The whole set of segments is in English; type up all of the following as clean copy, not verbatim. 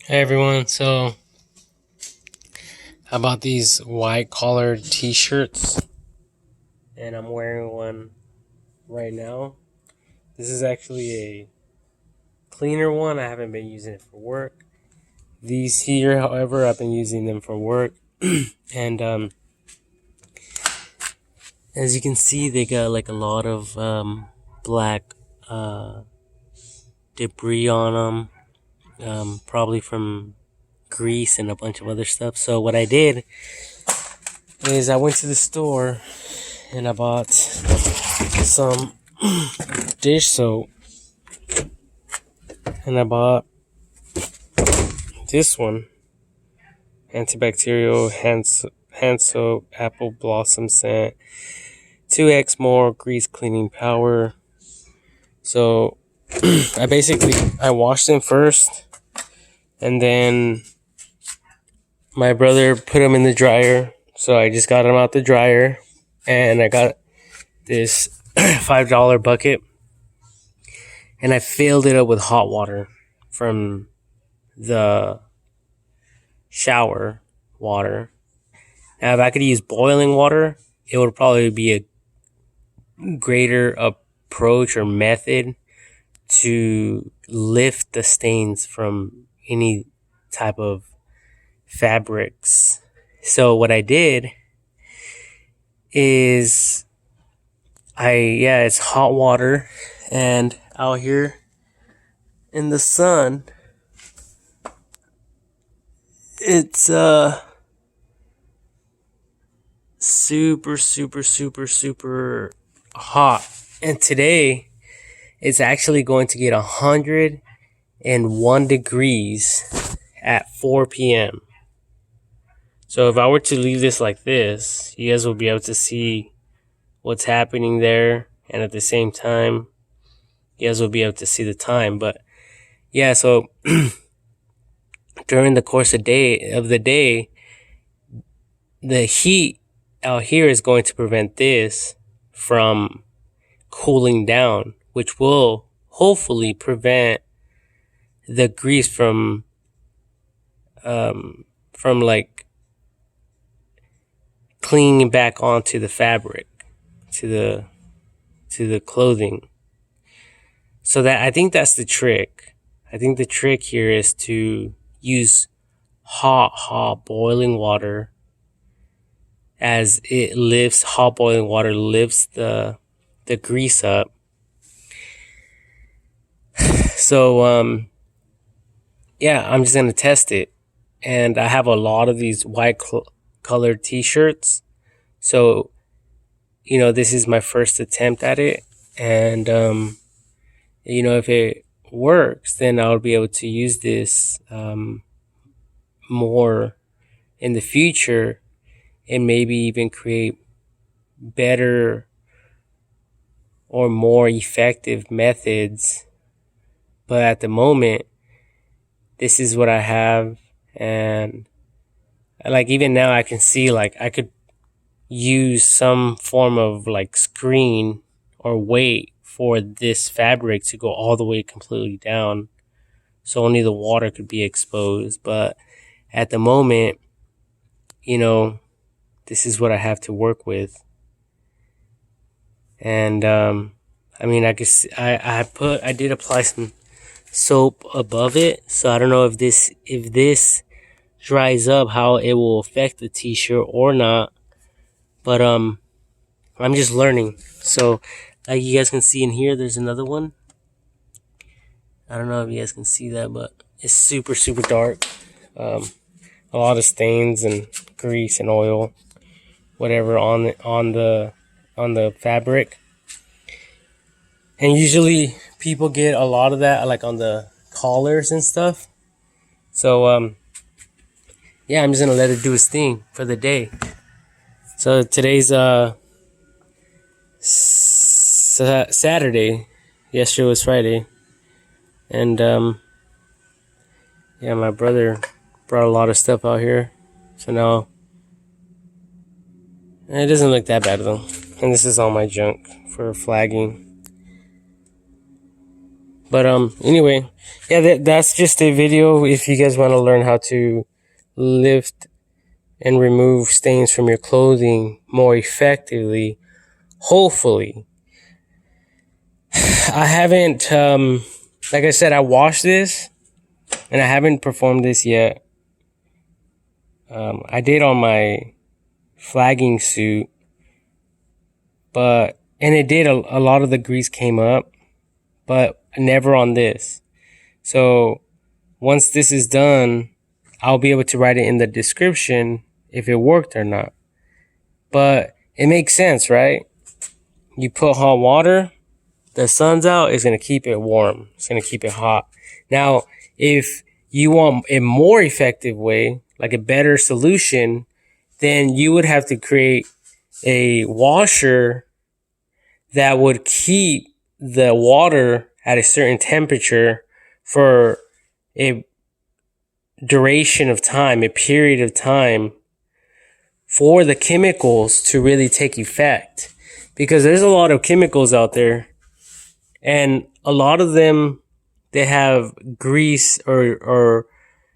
Hey everyone, so I bought these white collared t-shirts and I'm wearing one right now. This is actually a cleaner one. I haven't been using it for work. These here, however, I've been using them for work. And as you can see, they got like a lot of black debris on them, probably from grease and a bunch of other stuff. So what I did is I went to the store and I bought some dish soap, and I bought this one, antibacterial hand soap, apple blossom scent, 2x more grease cleaning power. So I washed them first, and then my brother put them in the dryer. So I just got them out the dryer, and I got this $5 bucket, and I filled it up with hot water from the shower water. Now, if I could use boiling water, it would probably be a greater approach or method to lift the stains from any type of fabrics. So what I did is it's hot water, and out here in the sun, it's super hot. And today it's actually going to get 101 degrees at 4 p.m. So if I were to leave this like this, you guys will be able to see what's happening there, and at the same time you guys will be able to see the time. But yeah, so during the course of the day, the heat out here is going to prevent this from cooling down, which will hopefully prevent the grease from like clinging back onto the fabric, to the clothing. So that, I think that's the trick. I think the trick here is to use hot boiling water, as hot boiling water lifts the grease up. So I'm just gonna test it, and I have a lot of these white colored t-shirts. So this is my first attempt at it, and if it works, then I'll be able to use this more in the future, and maybe even create better or more effective methods. But at the moment, this is what I have, and like even now I can see like I could use some form of like screen or wait for this fabric to go all the way completely down, so only the water could be exposed. But at the moment, this is what I have to work with. And I did apply some soap above it, so I don't know if this dries up, how it will affect the t-shirt or not. But I'm just learning. So like you guys can see in here, there's another one. I don't know if you guys can see that, but it's super dark. A lot of stains and grease and oil, whatever, on the fabric. And usually people get a lot of that like on the collars and stuff. So I'm just gonna let it do its thing for the day. So today's Saturday. Yesterday was Friday. And my brother brought a lot of stuff out here. So now it doesn't look that bad though. And this is all my junk for flagging. But anyway, yeah, that's just a video. If you guys want to learn how to lift and remove stains from your clothing more effectively, hopefully. I haven't, like I said, I washed this and I haven't performed this yet. I did on my flagging suit, and it did, a lot of the grease came up, but never on this. So once this is done, I'll be able to write it in the description if it worked or not. But it makes sense, right? You put hot water, the sun's out, it's going to keep it warm. It's going to keep it hot. Now, if you want a more effective way, like a better solution, then you would have to create a washer that would keep the water at a certain temperature for a duration of time, a period of time, for the chemicals to really take effect. Because there's a lot of chemicals out there, and a lot of them, they have grease or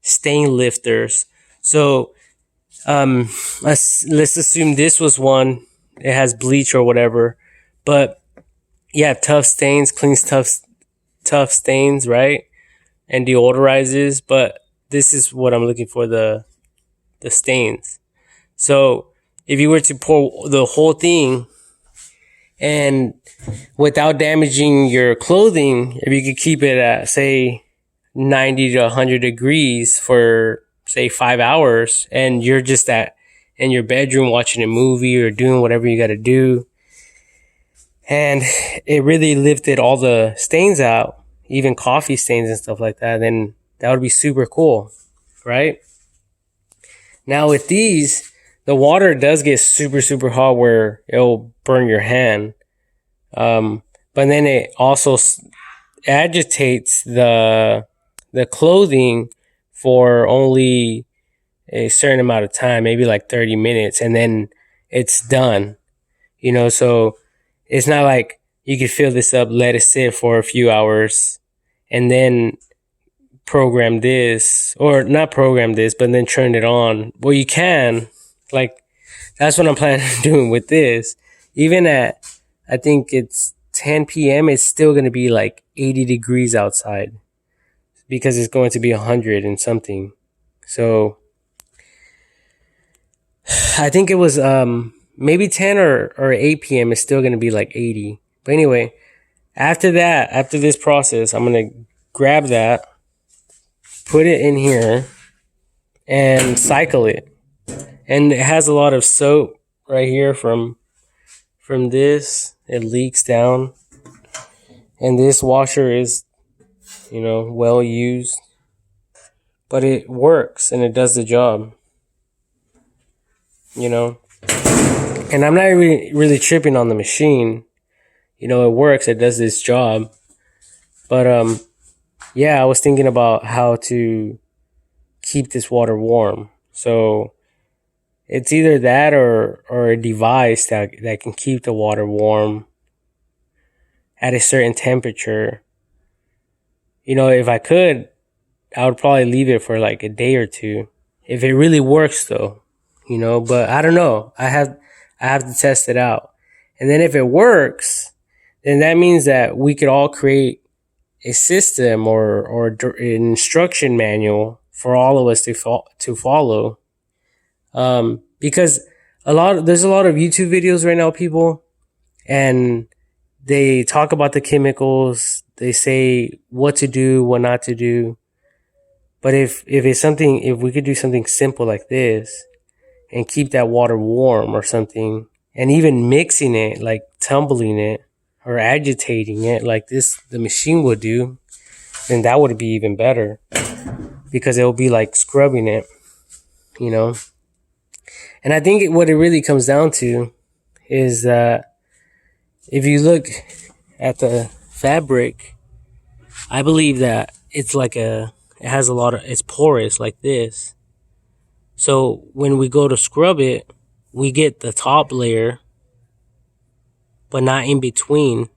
stain lifters. So let's assume this was one. It has bleach or whatever. But yeah, tough stains, cleans tough stains, right? And deodorizes. But this is what I'm looking for, the stains. So if you were to pour the whole thing, and without damaging your clothing, if you could keep it at, say, 90 to 100 degrees for, say, 5 hours, and you're just in your bedroom watching a movie or doing whatever you got to do, and it really lifted all the stains out, even coffee stains and stuff like that, then that would be super cool, right? Now with these, the water does get super, super hot where it'll burn your hand. But then it also agitates the clothing for only a certain amount of time, maybe like 30 minutes, and then it's done. So it's not like you could fill this up, let it sit for a few hours, and then program this, or not program this, but then turn it on. Well, you can. Like, that's what I'm planning on doing with this. Even at, I think it's 10 p.m., it's still going to be like 80 degrees outside because it's going to be 100 and something. So I think it was maybe 10 or 8 p.m. it's still going to be like 80. But anyway, after this process, I'm going to grab that, put it in here, and cycle it. And it has a lot of soap right here from this. It leaks down. And this washer is, well used. But it works and it does the job. And I'm not really tripping on the machine. It works. It does this job. But yeah, I was thinking about how to keep this water warm. So it's either that or a device that can keep the water warm at a certain temperature. If I could, I would probably leave it for like a day or two. If it really works though, but I don't know. I have to test it out. And then if it works, then that means that we could all create a system or an instruction manual for all of us to follow. Because there's a lot of YouTube videos right now, people, and they talk about the chemicals. They say what to do, what not to do. But if we could do something simple like this and keep that water warm or something, and even mixing it, like tumbling it or agitating it like the machine would do, then that would be even better, because it will be like scrubbing it, And I think what it really comes down to is that if you look at the fabric, I believe that it's it's porous like this. So when we go to scrub it, we get the top layer, but not in between,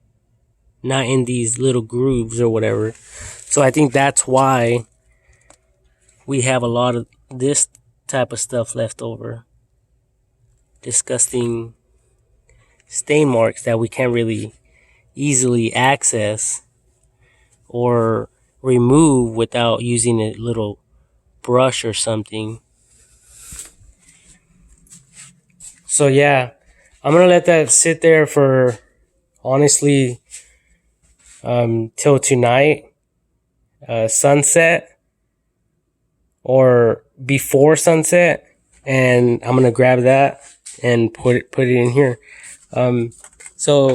not in these little grooves or whatever. So I think that's why we have a lot of this type of stuff left over. Disgusting stain marks that we can't really easily access or remove without using a little brush or something. So yeah, I'm gonna let that sit there for honestly till tonight, sunset or before sunset, and I'm gonna grab that and put it in here. So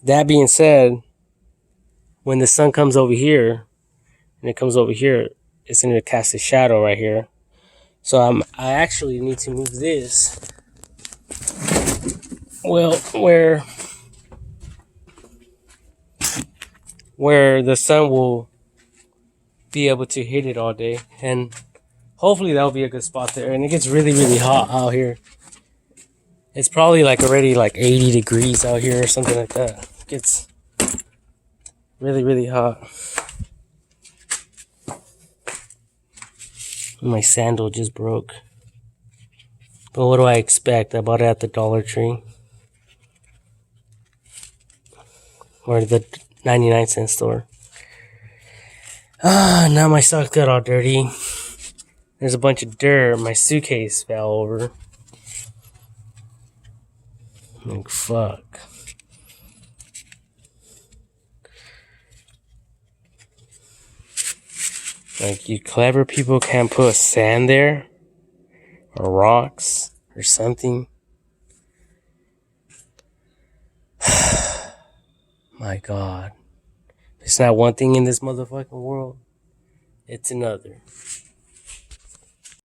that being said, when the sun comes over here and it comes over here, it's gonna cast a shadow right here. So I actually need to move this. Well, where the sun will be able to hit it all day, and hopefully that'll be a good spot there. And it gets really, really hot out here. It's probably like already like 80 degrees out here or something like that. It gets really, really hot. My sandal just broke. But what do I expect? I bought it at the Dollar Tree. Or the 99-cent store. Now my socks got all dirty. There's a bunch of dirt. My suitcase fell over. Like, fuck. Like, you clever people can't put sand there? Or rocks? Or something? My God. It's not one thing in this motherfucking world. It's another.